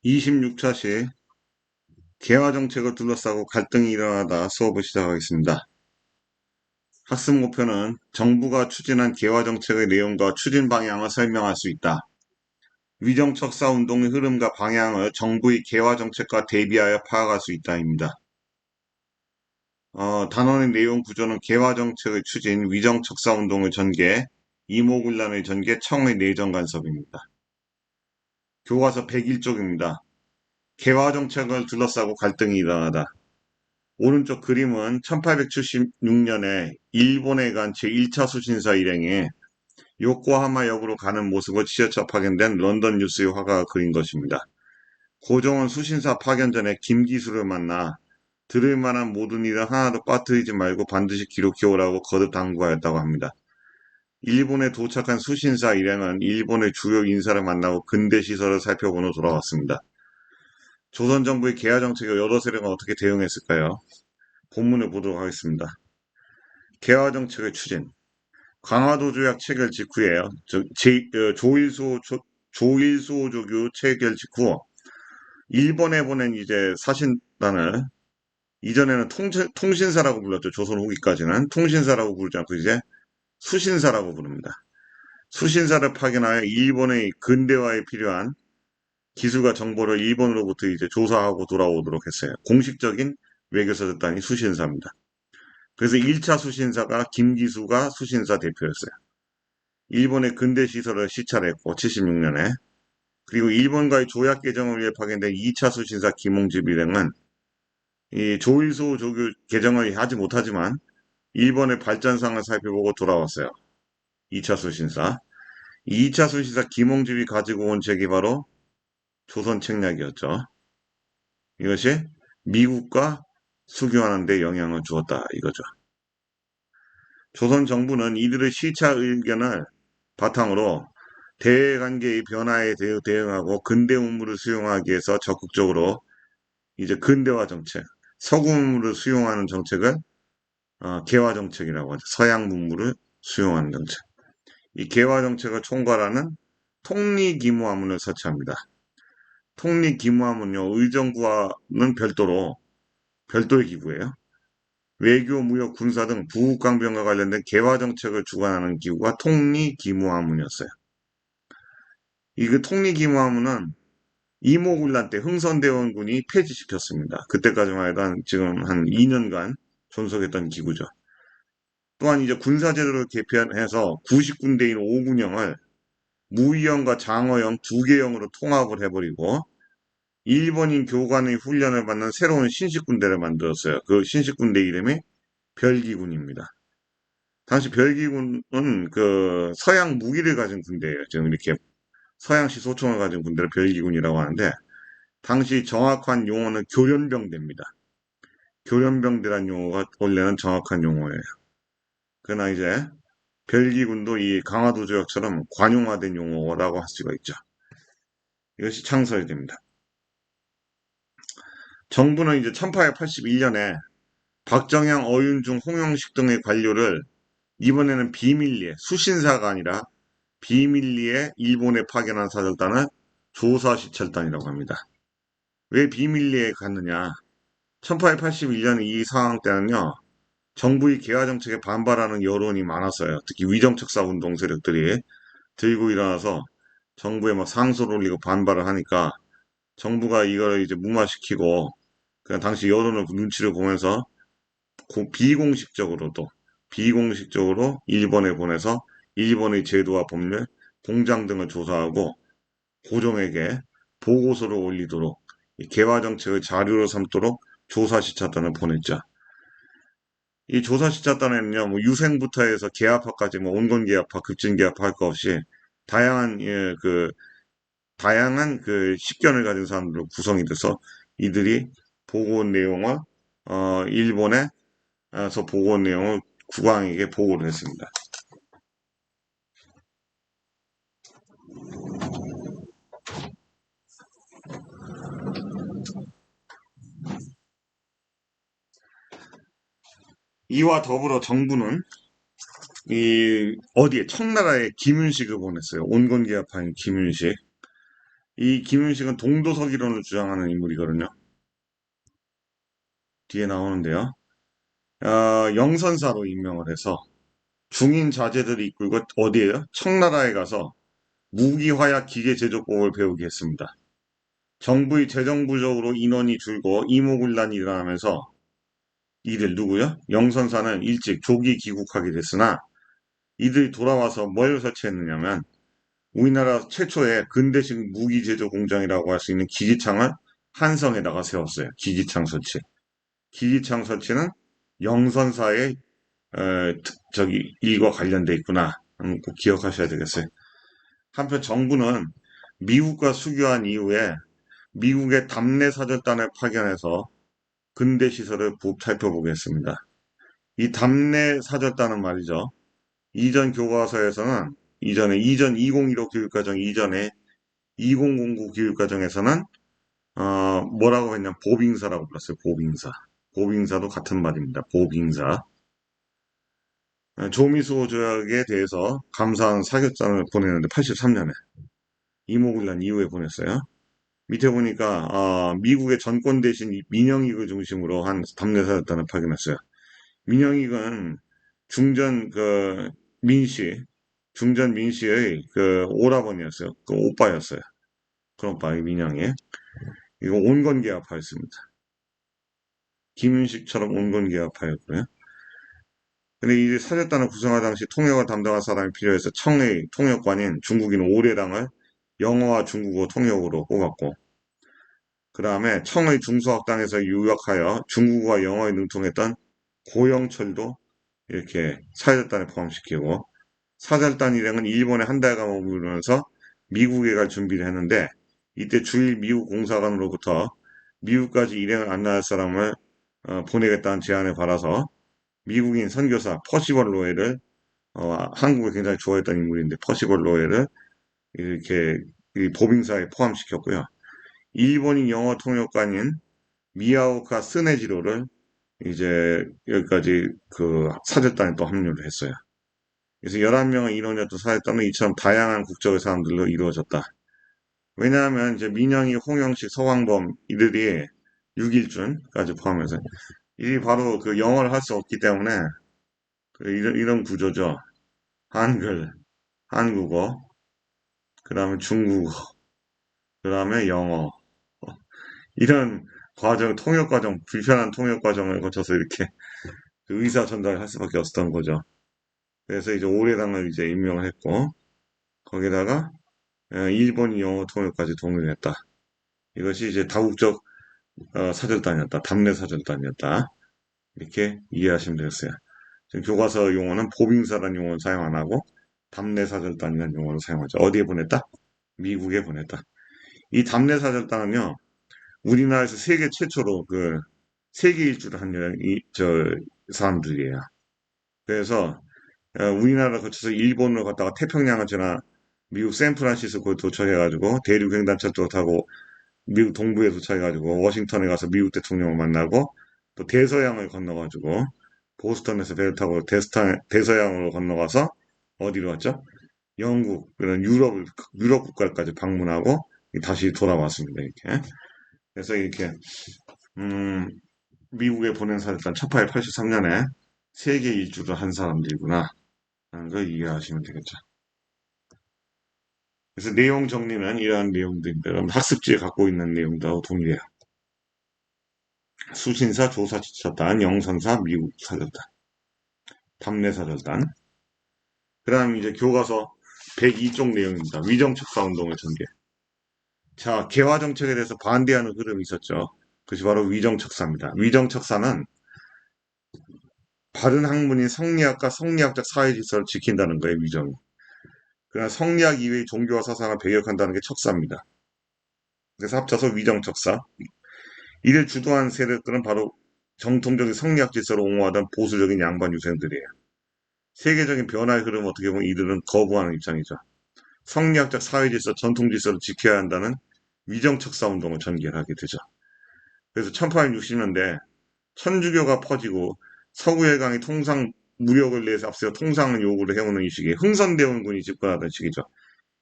26차시 개화 정책을 둘러싸고 갈등이 일어나다 수업을 시작하겠습니다. 학습 목표는 정부가 추진한 개화 정책의 내용과 추진 방향을 설명할 수 있다. 위정척사 운동의 흐름과 방향을 정부의 개화 정책과 대비하여 파악할 수 있다입니다. 단원의 내용 구조는 개화 정책의 추진, 위정척사 운동의 전개, 이모군란의 전개, 청의 내정 간섭입니다. 교과서 101쪽입니다. 개화 정책을 둘러싸고 갈등이 일어나다. 오른쪽 그림은 1876년에 일본에 간 제1차 수신사 일행이 요코하마역으로 가는 모습을 지어차 파견된 런던 뉴스의 화가가 그린 것입니다. 고종은 수신사 파견 전에 김기수를 만나 들을 만한 모든 일은 하나도 빠뜨리지 말고 반드시 기록해오라고 거듭 당부하였다고 합니다. 일본에 도착한 수신사 일행은 일본의 주요 인사를 만나고 근대 시설을 살펴본 후 돌아왔습니다. 조선 정부의 개화 정책에 여러 세력은 어떻게 대응했을까요? 본문을 보도록 하겠습니다. 개화 정책의 추진. 강화도 조약 체결 직후에요. 조일소 조교 체결 직후 일본에 보낸 이제 사신단을 이전에는 통신사라고 불렀죠. 조선 후기까지는 통신사라고 부르지 않고 이제 수신사라고 부릅니다. 수신사를 파견하여 일본의 근대화에 필요한 기술과 정보를 일본으로부터 이제 조사하고 돌아오도록 했어요. 공식적인 외교사 집단이 수신사입니다. 그래서 1차 수신사가 김기수가 수신사 대표였어요. 일본의 근대 시설을 시찰했고 76년에 그리고 일본과의 조약 개정을 위해 파견된 2차 수신사 김홍집 일행은 이 조일소 조교 개정을 하지 못하지만 일본의 발전상을 살펴보고 돌아왔어요. 2차 수신사. 2차 수신사 김홍집이 가지고 온 책이 바로 조선 책략이었죠. 이것이 미국과 수교하는 데 영향을 주었다 이거죠. 조선 정부는 이들의 시차 의견을 바탕으로 대외관계의 변화에 대응하고 근대 문물을 수용하기 위해서 적극적으로 이제 근대화 정책, 서구 문물을 수용하는 정책을 개화 정책이라고 하죠. 서양 문물을 수용하는 정책. 이 개화 정책을 총괄하는 통리기무하문을 설치합니다. 통리기무하문요, 의정부와는 별도의 기구예요. 외교, 무역, 군사 등 부국강병과 관련된 개화 정책을 주관하는 기구가 통리기무하문이었어요. 이 그 통리기무하문은 이모군란 때 흥선대원군이 폐지시켰습니다. 그때까지만 해도 지금 한 2년간 존속했던 기구죠. 또한 이제 군사제도를 개편해서 90군대인 5군형을 무위형과 장어형 2개형으로 통합을 해버리고 일본인 교관의 훈련을 받는 새로운 신식군대를 만들었어요. 그 신식군대 이름이 별기군입니다. 당시 별기군은 그 서양 무기를 가진 군대예요. 지금 이렇게 서양식 소총을 가진 군대를 별기군이라고 하는데 당시 정확한 용어는 교련병대입니다. 교련병대란 용어가 원래는 정확한 용어예요. 그러나 이제 별기군도 이 강화도 조약처럼 관용화된 용어라고 할 수가 있죠. 이것이 창설됩니다. 정부는 이제 1881년에 박정양, 어윤중, 홍영식 등의 관료를 이번에는 비밀리에 수신사가 아니라 비밀리에 일본에 파견한 사절단을 조사시찰단이라고 합니다. 왜 비밀리에 갔느냐? 1881년 이 상황 때는요. 정부의 개화 정책에 반발하는 여론이 많았어요. 특히 위정척사 운동 세력들이 들고 일어나서 정부에 막 상소를 올리고 반발을 하니까 정부가 이걸 이제 무마시키고 그냥 당시 여론의 눈치를 보면서 비공식적으로 일본에 보내서 일본의 제도와 법률, 공장 등을 조사하고 고종에게 보고서를 올리도록 개화 정책의 자료로 삼도록 조사시찰단을 보냈죠. 이 조사시찰단에는요, 뭐 유생부터 해서 계합화까지 뭐 온건계합화, 급진계합화 할 거 없이 다양한 다양한 그 식견을 가진 사람들로 구성이 돼서 이들이 보고 온 내용을 일본에서 보고 온 내용을 국왕에게 보고를 했습니다. 이와 더불어 정부는 이 어디에 청나라에 김윤식을 보냈어요. 온건계합파인 김윤식. 이 김윤식은 동도서기론을 주장하는 인물이거든요. 뒤에 나오는데요. 영선사로 임명을 해서 중인 자제들이 이끌고 어디에요? 청나라에 가서 무기화약 기계 제조법을 배우게 했습니다. 정부의 재정 부족으로 인원이 줄고 이모군란이 일어나면서 이들 누구요? 영선사는 일찍 조기 귀국하게 됐으나 이들이 돌아와서 뭘 설치했느냐면 우리나라 최초의 근대식 무기 제조 공장이라고 할 수 있는 기기창을 한성에다가 세웠어요. 기기창 설치. 기기창 설치는 영선사의 일과 관련돼 있구나. 꼭 기억하셔야 되겠어요. 한편 정부는 미국과 수교한 이후에 미국의 담내 사절단을 파견해서 근대 시설을 살펴보겠습니다. 이 담내 사절단은 말이죠. 이전 교과서에서는 이전 2015 교육과정 이전에 2009 교육과정에서는 뭐라고 했냐 보빙사라고 불렀어요. 보빙사. 보빙사도 같은 말입니다. 보빙사. 조미수 조약에 대해서 감사한 사격단을 보내는데 83년에 이모군란 이후에 보냈어요. 밑에 보니까 미국의 전권 대신 민영익을 중심으로 한 담내 사격단을 파견했어요. 민영익은 중전 그 민씨, 중전 민씨의 그 오라버니였어요. 그 오빠였어요. 그런 오빠 민영이. 이거 온건계합파였습니다. 김윤식처럼 온건계합파였고요. 근데 이 사절단을 구성할 당시 통역을 담당할 사람이 필요해서 청의 통역관인 중국인 오례랑을 영어와 중국어 통역으로 뽑았고, 그 다음에 청의 중수학당에서 유학하여 중국어와 영어에 능통했던 고영철도 이렇게 사절단에 포함시키고, 사절단 일행은 일본에 한 달간 머무르면서 미국에 갈 준비를 했는데, 이때 주일 미국 공사관으로부터 미국까지 일행을 안내할 사람을 보내겠다는 제안을 받아서 미국인 선교사 퍼시벌 로에를 한국을 굉장히 좋아했던 인물인데 퍼시벌 로에를 이렇게 이 보빙사에 포함시켰고요. 일본인 영어 통역관인 미야오카 스네지로를 이제 여기까지 그 사절단에 또 합류를 했어요. 그래서 11명의 인원이었던 사절단은 이처럼 다양한 국적의 사람들로 이루어졌다. 왜냐하면 이제 민영이, 홍영식, 서광범 이들이 6일준까지 포함해서 이 바로 그 영어를 할 수 없기 때문에 그 이런 구조죠. 한글, 한국어, 그 다음에 중국어, 그 다음에 영어. 이런 통역 과정, 불편한 통역 과정을 거쳐서 이렇게 그 의사 전달을 할 수밖에 없었던 거죠. 그래서 이제 오래당을 이제 임명을 했고, 거기다가 일본인 영어 통역까지 동원했다. 이것이 이제 다국적 사절단이었다. 담내 사절단이었다. 이렇게 이해하시면 되겠어요. 지금 교과서 용어는 보빙사라는 용어는 사용 안 하고 담내 사절단이라는 용어를 사용하죠. 어디에 보냈다? 미국에 보냈다. 이 담내 사절단은요, 우리나라에서 세계 최초로 그 세계 일주를 한 사람들이에요. 그래서 우리나라 거쳐서 일본으로 갔다가 태평양을 지나 미국 샌프란시스코에 도착해가지고 대륙횡단철도 타고 미국 동부에 도착해가지고 워싱턴에 가서 미국 대통령을 만나고 또 대서양을 건너가지고 보스턴에서 배를 타고 대서양으로 건너가서 어디로 왔죠? 영국 그런 유럽 국가까지 방문하고 다시 돌아왔습니다. 이렇게. 그래서 이렇게 음, 미국에 보낸 사람들 1883년에 세계 일주를 한 사람들이구나 하는 걸 이해하시면 되겠죠. 그래서 내용 정리는 이러한 내용들입니다. 여러분 학습지에 갖고 있는 내용들하고 동일해요. 수신사 조사지쳤단 영선사 미국 사절단 담내 사절단 그 다음 이제 교과서 102쪽 내용입니다. 위정척사 운동의 전개. 자, 개화 정책에 대해서 반대하는 흐름이 있었죠. 그것이 바로 위정척사입니다. 위정척사는 바른 학문인 성리학과 성리학적 사회 질서를 지킨다는 거예요, 위정이. 그러나 성리학 이외의 종교와 사상을 배격한다는 게 척사입니다. 그래서 합쳐서 위정척사. 이를 주도한 세력들은 바로 정통적인 성리학 질서를 옹호하던 보수적인 양반 유생들이에요. 세계적인 변화의 흐름을 어떻게 보면 이들은 거부하는 입장이죠. 성리학적 사회 질서, 전통 질서를 지켜야 한다는 위정척사 운동을 전개하게 되죠. 그래서 1860년대 천주교가 퍼지고 서구열강이 통상 무력을 내서 앞서 통상을 요구를 해오는 이 시기에 흥선대원군이 집권하던 시기죠.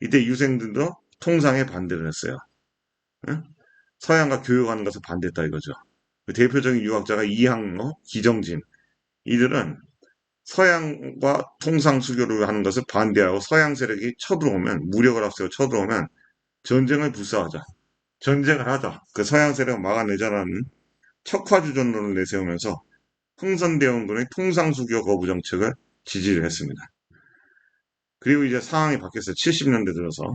이때 유생들도 통상에 반대를 했어요. 응? 서양과 교역하는 것을 반대했다 이거죠. 그 대표적인 유학자가 이항로, 기정진 이들은 서양과 통상 수교를 하는 것을 반대하고 서양 세력이 쳐들어오면 무력을 앞세워 쳐들어오면 전쟁을 불사하자. 전쟁을 하자. 그 서양 세력을 막아내자라는 척화주전론을 내세우면서 흥선대원군의 통상수교 거부 정책을 지지를 했습니다. 그리고 이제 상황이 바뀌었어요. 70년대 들어서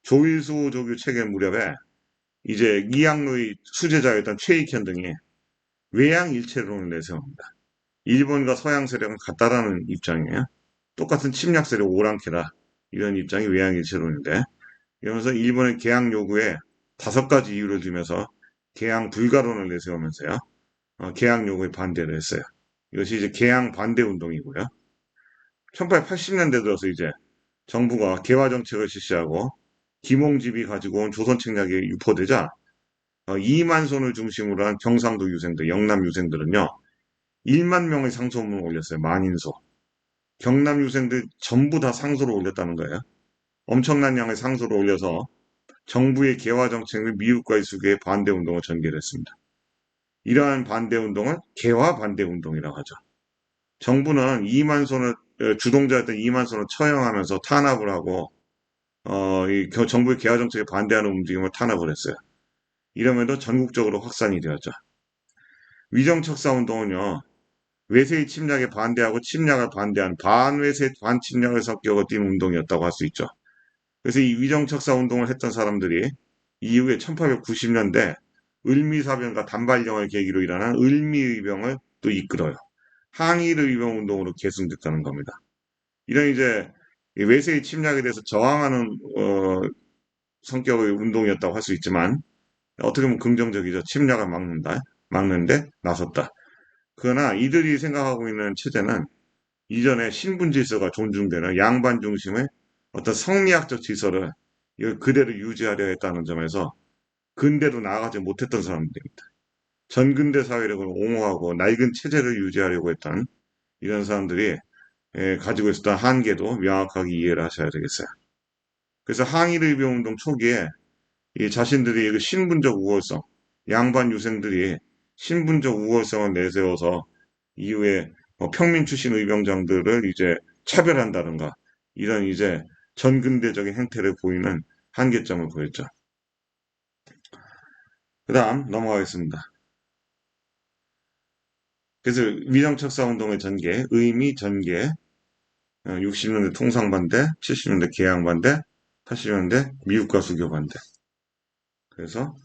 조일수 조교 체결 무렵에 이제 이항로의 수제자였던 최익현 등이 외양일체론을 내세웁니다. 일본과 서양 세력은 같다라는 입장이에요. 똑같은 침략 세력 오랑캐다. 이런 입장이 외양일체론인데 이러면서 일본의 개항 요구에 5가지 이유를 들면서 개항 불가론을 내세우면서요. 개항 요구에 반대를 했어요. 이것이 이제 개항 반대 운동이고요. 1880년대 들어서 이제 정부가 개화 정책을 실시하고 김홍집이 가지고 온 조선 책략이 유포되자 2만 손을 중심으로 한 경상도 유생들, 영남 유생들은요. 1만 명의 상소문을 올렸어요. 만인소. 경남 유생들 전부 다 상소를 올렸다는 거예요. 엄청난 양의 상소를 올려서 정부의 개화 정책을 미국과의 수교에 반대 운동을 전개했습니다. 이러한 반대 운동을 개화 반대 운동이라고 하죠. 정부는 2만 손을 주동자였던 2만 손을 처형하면서 탄압을 하고 이 정부의 개화 정책에 반대하는 움직임을 탄압을 했어요. 이러면서 전국적으로 확산이 되었죠. 위정척사 운동은요. 외세의 침략에 반대하고 침략을 반대한 반외세 반침략의 성격을 띈 운동이었다고 할 수 있죠. 그래서 이 위정척사 운동을 했던 사람들이 이후에 1890년대 을미사변과 단발령을 계기로 일어난 을미의병을 또 이끌어요. 항일의병 운동으로 계승됐다는 겁니다. 이런 이제 외세의 침략에 대해서 저항하는 성격의 운동이었다고 할 수 있지만 어떻게 보면 긍정적이죠. 침략을 막는데 나섰다. 그러나 이들이 생각하고 있는 체제는 이전에 신분 질서가 존중되는 양반 중심의 어떤 성리학적 질서를 이걸 그대로 유지하려 했다는 점에서 근대로 나아가지 못했던 사람들입니다. 전근대 사회를 옹호하고 낡은 체제를 유지하려고 했던 이런 사람들이 가지고 있었던 한계도 명확하게 이해를 하셔야 되겠어요. 그래서 항일의병운동 초기에 이 자신들이 그 신분적 우월성, 양반 유생들이 신분적 우월성을 내세워서 이후에 평민 출신 의병장들을 이제 차별한다든가 이런 이제 전근대적인 행태를 보이는 한계점을 보였죠. 그 다음 넘어가겠습니다. 그래서 위정척사 운동의 전개, 의미 전개, 60년대 통상반대, 70년대 개항반대, 80년대 미국과 수교반대. 그래서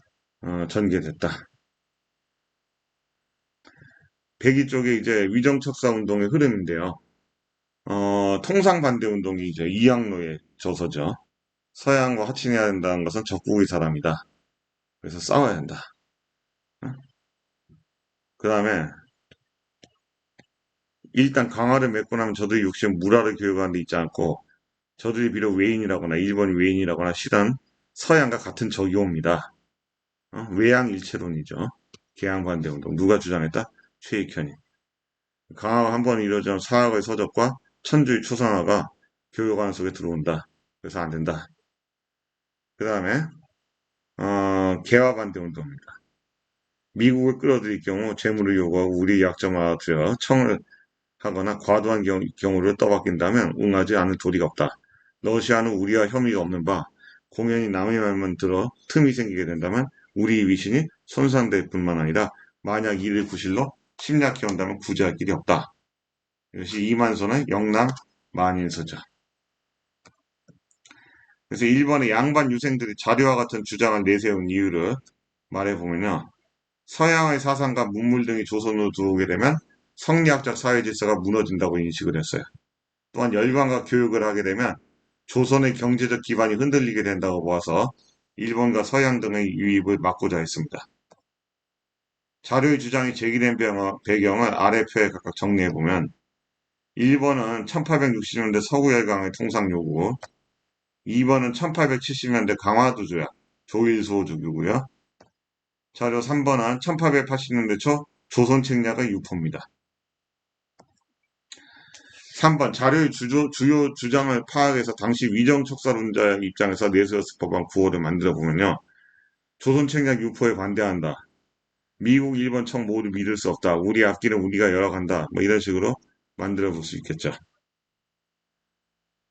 전개됐다. 백이 쪽에 이제 위정척사 운동의 흐름인데요. 통상반대 운동이 이제 이항로의 저서죠. 서양과 합친해야 된다는 것은 적국의 사람이다. 그래서 싸워야 한다. 그 다음에 일단 강화를 맺고 나면 저들이 욕심 무라를 교육하는 데 있지 않고 저들이 비록 외인이라거나 일본이 외인이라거나 실은 서양과 같은 적이옵니다. 외양일체론이죠. 개항반대 운동. 누가 주장했다? 최익현이. 강화가 한 번 이루어진 사학의 서적과 천주의 초상화가 교육관 속에 들어온다. 그래서 안 된다. 그 다음에 개화반대 운동입니다. 미국을 끌어들일 경우 재물을 요구하고 우리 약점을 알아들여 청을 하거나 과도한 경우를 떠맡긴다면 응하지 않을 도리가 없다. 러시아는 우리와 혐의가 없는 바 공연히 남의 말만 들어 틈이 생기게 된다면 우리 위신이 손상될 뿐만 아니라 만약 이를 구실로 침략해 온다면 구제할 길이 없다. 이것이 이만소의 영남 만인서죠. 그래서 일본의 양반 유생들이 자료와 같은 주장을 내세운 이유를 말해보면요. 서양의 사상과 문물 등이 조선으로 들어오게 되면 성리학적 사회 질서가 무너진다고 인식을 했어요. 또한 열강과 교육을 하게 되면 조선의 경제적 기반이 흔들리게 된다고 보아서 일본과 서양 등의 유입을 막고자 했습니다. 자료의 주장이 제기된 배경을 아래 표에 각각 정리해보면 1번은 1860년대 서구 열강의 통상 요구, 2번은 1870년대 강화도 조약, 조일소 조교고요. 자료 3번은 1880년대 초 조선 책략의 유포입니다. 3번 자료의 주요 주장을 파악해서 당시 위정척사론자의 입장에서 내세웠을 법한 구호를 만들어 보면요. 조선 책략 유포에 반대한다. 미국, 일본 청 모두 믿을 수 없다. 우리 앞길은 우리가 열어간다. 뭐 이런 식으로 만들어 볼 수 있겠죠.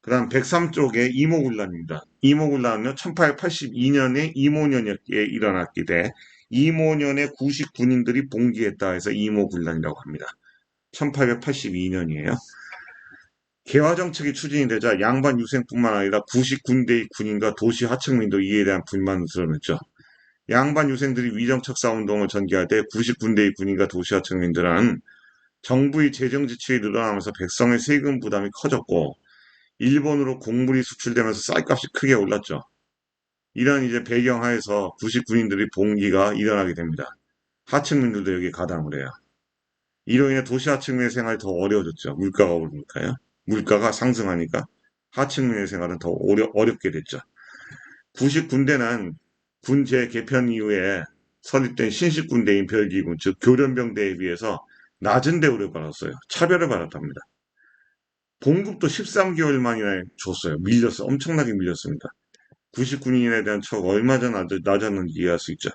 그 다음 103쪽에 이모군란입니다. 이모군란은요, 1882년에 이모년에 일어났기 때 이모년에 99인들이 봉기했다 해서 이모군란이라고 합니다. 1882년이에요. 개화정책이 추진이 되자 양반 유생뿐만 아니라 99대의 군인과 도시 하층민도 이에 대한 불만을 드러냈죠. 양반 유생들이 위정척사 운동을 전개할 때 99대의 군인과 도시 하층민들은 정부의 재정 지출이 늘어나면서 백성의 세금 부담이 커졌고 일본으로 곡물이 수출되면서 쌀값이 크게 올랐죠. 이런 이제 배경하에서 99인들이 봉기가 일어나게 됩니다. 하층민들도 여기 가담을 해요. 이로 인해 도시 하층민의 생활이 더 어려워졌죠. 물가가 오르니까요. 물가가 상승하니까 하층민의 생활은 더 어렵게 됐죠. 99군대는 군제 개편 이후에 설립된 신식 군대인 별기군, 즉 교련병대에 비해서 낮은 대우를 받았어요. 차별을 받았답니다. 봉급도 13개월 만이나 줬어요. 밀렸어요. 엄청나게 밀렸습니다. 99인에 대한 처우가 얼마나 낮았는지 이해할 수 있죠.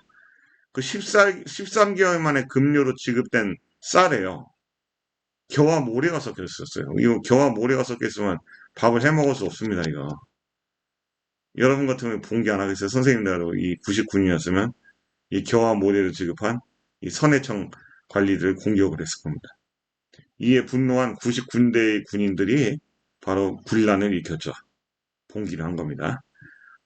그 13개월 만에 급료로 지급된 쌀에요. 겨와 모래가 섞여 있었어요. 이거 겨와 모래가 섞여 있으면 밥을 해 먹을 수 없습니다, 이거. 여러분 같으면 봉기 안 하겠어요? 선생님들하고 이 99인이었으면 이 겨와 모래를 지급한 이 선해청 관리들을 공격을 했을 겁니다. 이에 분노한 99대의 군인들이 바로 군란을 일으켰죠. 봉기를 한 겁니다.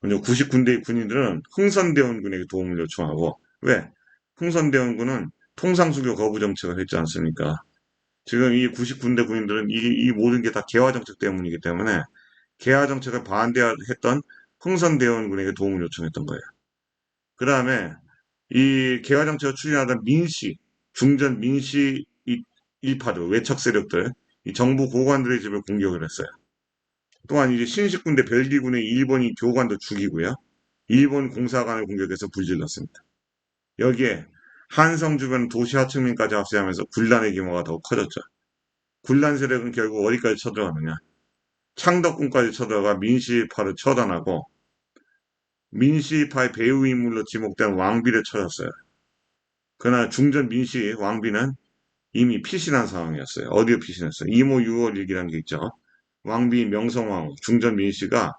먼저 99대의 군인들은 흥선대원군에게 도움을 요청하고 왜? 흥선대원군은 통상수교 거부 정책을 했지 않습니까? 지금 이 99대 군인들은 이 모든 게 다 개화 정책 때문이기 때문에 개화 정책을 반대했던 흥선대원군에게 도움을 요청했던 거예요. 그 다음에 이 개화 정책을 추진하던 민씨, 중전 민씨 일파들, 외척 세력들, 이 정부 고관들의 집을 공격을 했어요. 또한 이제 신식군대 별기군의 일본인 교관도 죽이고요. 일본 공사관을 공격해서 불질렀습니다. 여기에 한성 주변 도시 하층민까지 합세하면서 군란의 규모가 더욱 커졌죠. 군란 세력은 결국 어디까지 쳐들어가느냐. 창덕군까지 쳐들어가 민씨파를 처단하고 민씨파의 배후 인물로 지목된 왕비를 쳐졌어요. 그러나 중전 민씨 왕비는 이미 피신한 상황이었어요. 어디에 피신했어요? 이모 6월 일기라는 게 있죠. 왕비 명성왕후 중전 민씨가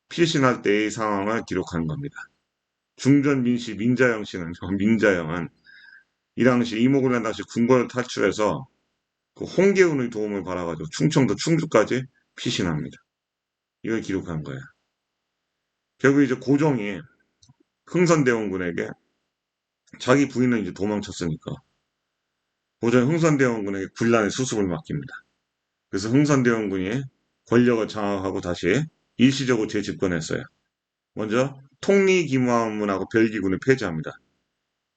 피신할 때의 상황을 기록하는 겁니다. 중전 민씨 민자영 씨는 민자영은 이 당시 이모군란 당시 궁궐을 탈출해서 그 홍계운의 도움을 받아가지고 충청도 충주까지 피신합니다. 이걸 기록한 거예요. 결국 이제 고종이 흥선대원군에게 자기 부인은 이제 도망쳤으니까 고종이 흥선대원군에게 군란의 수습을 맡깁니다. 그래서 흥선대원군이 권력을 장악하고 다시 일시적으로 재집권했어요. 먼저 통리기무하문하고 별기군을 폐지합니다.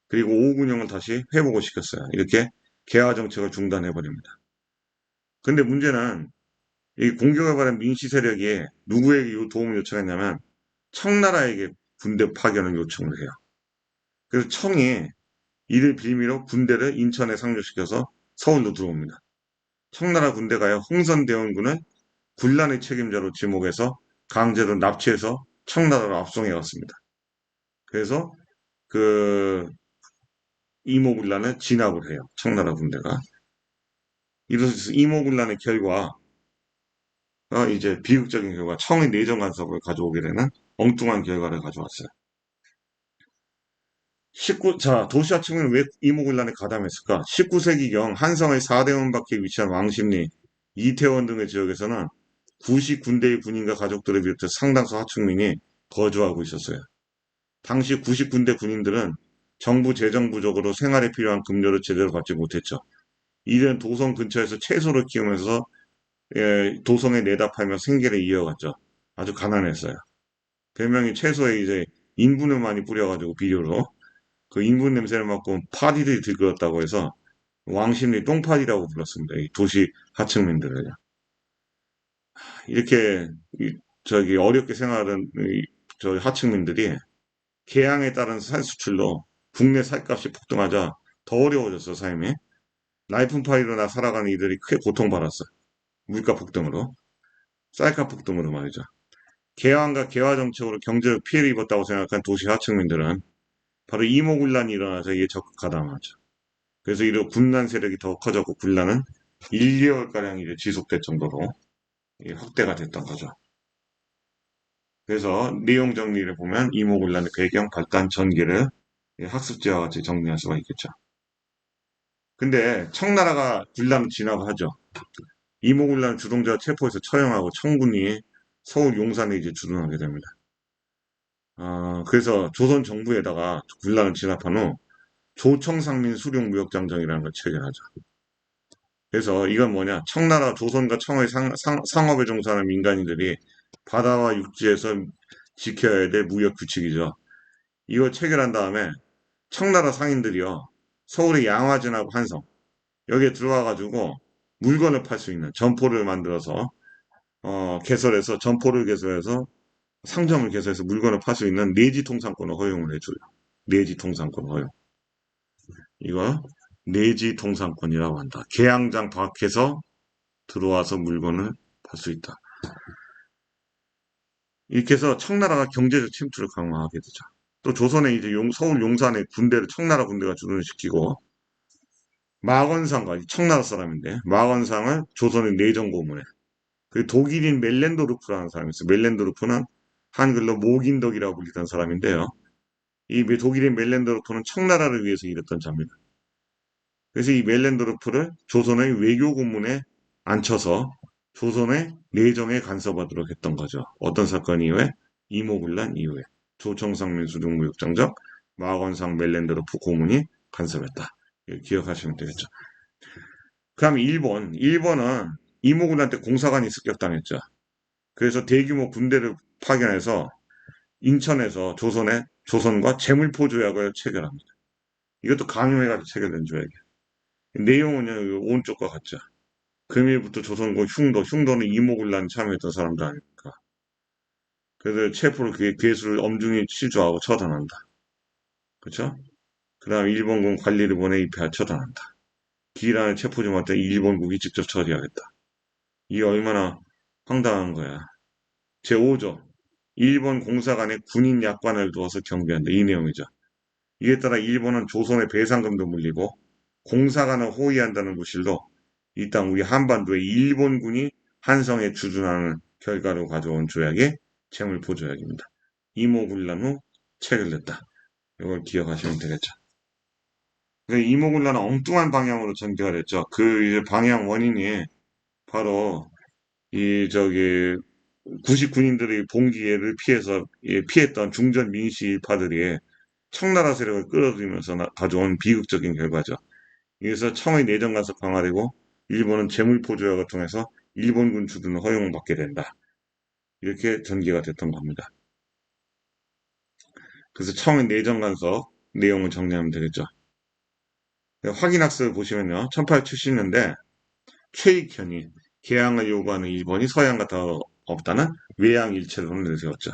그리고 오군영을 다시 회복을 시켰어요. 이렇게 개화 정책을 중단해버립니다. 근데 문제는 이 공격을 받은 민씨 세력이 누구에게 도움을 요청했냐면 청나라에게 군대 파견을 요청을 해요. 그래서 청이 이를 빌미로 군대를 인천에 상륙시켜서 서울로 들어옵니다. 청나라 군대가요, 홍선대원군을 군란의 책임자로 지목해서 강제로 납치해서 청나라로 압송해 왔습니다. 그래서 그 이모군란을 진압을 해요. 청나라 군대가. 이로써 이모군란의 결과, 이제 비극적인 결과, 청의 내정 간섭을 가져오게 되는 엉뚱한 결과를 가져왔어요. 도시화 층은 왜 이모군란에 가담했을까? 19세기경 한성의 4대원 밖에 위치한 왕십리, 이태원 등의 지역에서는 90군대의 군인과 가족들을 비롯해 상당수 하층민이 거주하고 있었어요. 당시 90군대 군인들은 정부 재정 부족으로 생활에 필요한 급료를 제대로 받지 못했죠. 이들은 도성 근처에서 채소를 키우면서 도성에 내다 팔며 생계를 이어갔죠. 아주 가난했어요. 별명이 채소에 이제 인분을 많이 뿌려가지고 비료로 그 인분 냄새를 맡고 파리들이 들끓었다고 해서 왕십리 똥파리라고 불렀습니다. 이 도시 하층민들을요. 이렇게 저기 어렵게 생활하는 저 하층민들이 개항에 따른 쌀 수출로 국내 쌀값이 폭등하자 더 어려워졌어 삶이. 나이픈파이로 살아가는 이들이 크게 고통받았어. 물가 폭등으로. 쌀값 폭등으로 말이죠. 개화과 개화 정책으로 경제적 피해를 입었다고 생각한 도시 하층민들은 바로 이모군란이 일어나서 이에 적극하다는 거죠. 그래서 이런 군란 세력이 더 커졌고 군란은 1, 2개월가량 이제 지속될 정도로 확대가 됐던 거죠. 그래서 내용 정리를 보면 이모군란의 배경, 발단, 전개를 학습지와 같이 정리할 수가 있겠죠. 근데 청나라가 군란을 진압하죠. 이모군란 주동자가 체포해서 처형하고 청군이 서울 용산에 이제 주둔하게 됩니다. 그래서 조선 정부에다가 군란을 진압한 후 조청상민 수룡무역장정이라는 걸 체결하죠. 그래서 이건 뭐냐? 청나라 조선과 청의 상업에 종사하는 민간인들이 바다와 육지에서 지켜야 될 무역 규칙이죠. 이걸 체결한 다음에 청나라 상인들이요. 서울의 양화진하고 한성 여기에 들어와가지고 물건을 팔 수 있는 점포를 만들어서 개설해서 점포를 개설해서 상점을 개설해서 물건을 팔 수 있는 내지 통상권을 허용을 해줘요. 내지 통상권 허용. 이거 내지 통상권이라고 한다. 계양장 밖에서 들어와서 물건을 팔 수 있다. 이렇게 해서 청나라가 경제적 침투를 강화하게 되죠. 또 조선에 이제 서울 용산에 군대를 청나라 군대가 주둔시키고 마건상과 청나라 사람인데 마건상을 조선의 내정 고문해. 그 독일인 멜렌도르프라는 사람이 있어요. 멜렌도르프는 한글로 목인덕이라고 불리던 사람인데요. 이 독일인 멜렌도르프는 청나라를 위해서 일했던 자입니다. 그래서 이 멜렌도르프를 조선의 외교 고문에 앉혀서 조선의 내정에 간섭하도록 했던 거죠. 어떤 사건 이후에? 이모군란 이후에. 조청상민 수중무역장적 마건상 멜렌도르프 고문이 간섭했다. 기억하시면 되겠죠. 그다음 일본은 이모군란 때 공사관이 습격당했죠. 그래서 대규모 군대를 파견해서 인천에서 조선과 재물포 조약을 체결합니다. 이것도 강요해가지고 체결된 조약이에요. 내용은 오른쪽과 같죠. 금일부터 조선고 흉도는 이모군란 참여했던 사람들 아닙니까? 그래서 체포를 괴수를 엄중히 치조하고 처단한다. 그렇죠? 그 다음 일본군 관리를 보내 입회하 처단한다. 기란을 체포 좀 할때 일본국이 직접 처리하겠다. 이게 얼마나 황당한 거야. 제5조 일본 공사관에 군인 약관을 두어서 경비한다. 이 내용이죠. 이에 따라 일본은 조선의 배상금도 물리고 공사관을 호위한다는 구실로 이 땅 우리 한반도에 일본군이 한성에 주둔하는 결과로 가져온 조약이 재물포 조약입니다. 이모군란 후 체결됐다. 이걸 기억하시면 되겠죠. 이모군란은 엉뚱한 방향으로 전개가 됐죠. 그 이제 방향 원인이 바로 이 저기 99인들이 봉기를 피해서 피했던 중전 민씨파들이 청나라 세력을 끌어들이면서 가져온 비극적인 결과죠. 그래서 청의 내정 간섭 강화되고 일본은 재물포 조약을 통해서 일본군 주둔을 허용받게 된다. 이렇게 전개가 됐던 겁니다. 그래서 청의 내정 간섭 내용을 정리하면 되겠죠. 확인학습을 보시면요. 1870년대 최익현이 개항을 요구하는 일본이 서양과 더 없다는 외양일체론을 내세웠죠.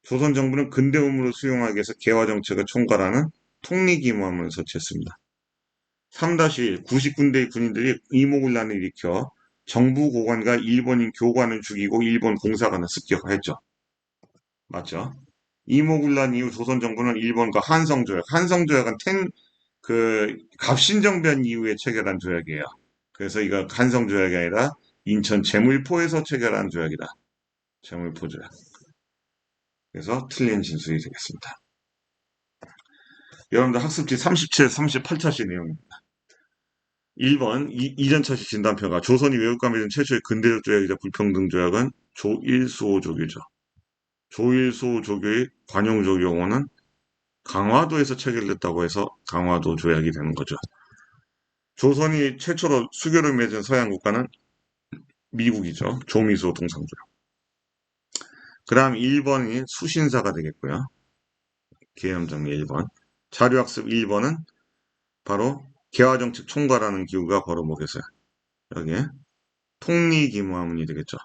조선 정부는 근대음으로 수용하기 위해서 개화 정책을 총괄하는 통리기무함을 설치했습니다. 3-1 90군대의 군인들이 이모군란을 일으켜 정부 고관과 일본인 교관을 죽이고 일본 공사관을 습격했죠. 맞죠? 이모군란 이후 조선 정부는 일본과 한성조약은 갑신정변 이후에 체결한 조약이에요. 그래서 이거 한성조약이 아니라 인천 제물포에서 체결한 조약이다. 제물포 조약. 그래서 틀린 진술이 되겠습니다. 여러분들 학습지 37, 38차시 내용입니다. 1번 이전차시 진단표가 조선이 외국과 맺은 최초의 근대적 조약이자 불평등 조약은 조일수호조교죠. 조일수호조교의 관용적 용어는 강화도에서 체결됐다고 해서 강화도 조약이 되는 거죠. 조선이 최초로 수교를 맺은 서양 국가는 미국이죠. 조미소 동상조약. 그 다음 1번이 수신사가 되겠고요. 계엄정리 1번. 자료학습 1번은 바로 개화정책 총괄하는 기구가 바로 뭐겠어요? 여기에 통리기무하문이 되겠죠.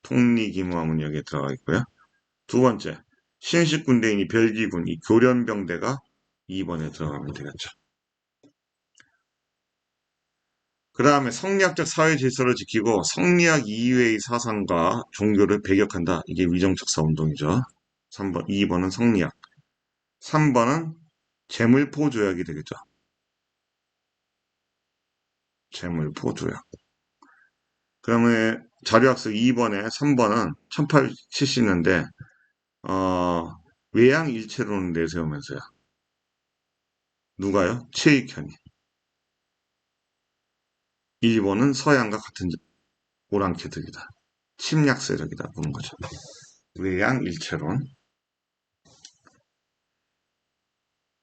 통리기무하문이 여기에 들어가 있고요. 두 번째, 신식군대인이 별기군, 이 교련병대가 2번에 들어가면 되겠죠. 그 다음에 성리학적 사회 질서를 지키고 성리학 이외의 사상과 종교를 배격한다. 이게 위정척사 운동이죠. 3번, 2번은 성리학. 3번은 재물포 조약이 되겠죠. 재물포 조약. 그다음에 자료학습 2번에 3번은 1870년대 외양일체론을 내세우면서요. 누가요? 최익현이. 일본은 서양과 같은 오랑캐들이다. 침략 세력이다. 보는 거죠. 외양일체론.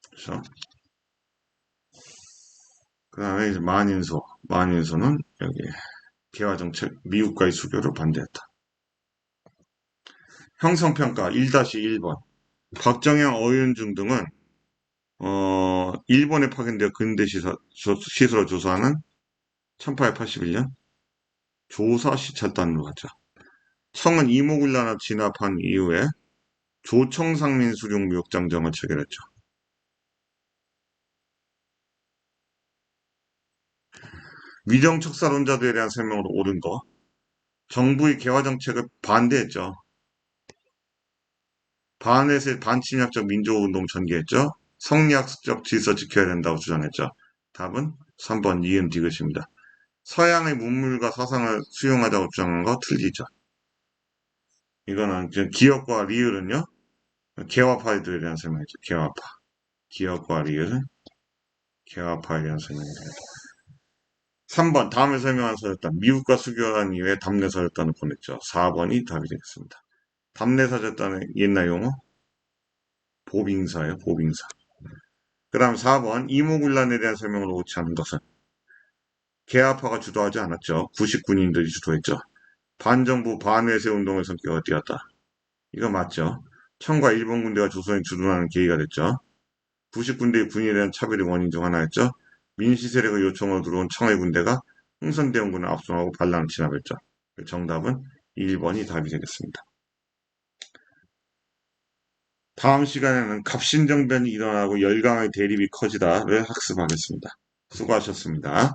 그렇죠? 그 다음에 이제 만인소. 만인소는 여기 개화정책, 미국과의 수교를 반대했다. 형성평가 1-1번. 박정영, 어윤중 등은 일본에 파견되어 근대 시설을 조사하는 1881년 조사 시찰단으로 갔죠. 청은 이모군란을 진압한 이후에 조청상민 수령무역장정을 체결했죠. 위정척사론자들에 대한 설명으로 옳은 거. 정부의 개화정책을 반대했죠. 반침략적 민족운동 전개했죠. 성리학적 질서 지켜야 된다고 주장했죠. 답은 3번 이은 디귿입니다. 서양의 문물과 사상을 수용하자고 주장한 거 틀리죠. 이거는 기역과 리을은요. 개화파에 대한 설명이죠. 개화파. 기역과 리을은 개화파에 대한 설명입니다. 3번 다음에 설명한 서적단 미국과 수교한 이후에 답례서적단을 보냈죠. 4번이 답이 되겠습니다. 답례서적단의 옛날 용어 보빙사예요. 보빙사. 그 다음 4번 이모군란에 대한 설명을 옳지 않은 것은 개화파가 주도하지 않았죠. 99인들이 주도했죠. 반정부 반외세 운동의 성격을 띄었다. 이거 맞죠. 청과 일본 군대가 조선에 주둔하는 계기가 됐죠. 90군대의 군인에 대한 차별이 원인 중 하나였죠. 민시 세력의 요청으로 들어온 청의 군대가 흥선대원군을 압송하고 반란을 진압했죠. 정답은 1번이 답이 되겠습니다. 다음 시간에는 갑신정변이 일어나고 열강의 대립이 커지다를 학습하겠습니다. 수고하셨습니다.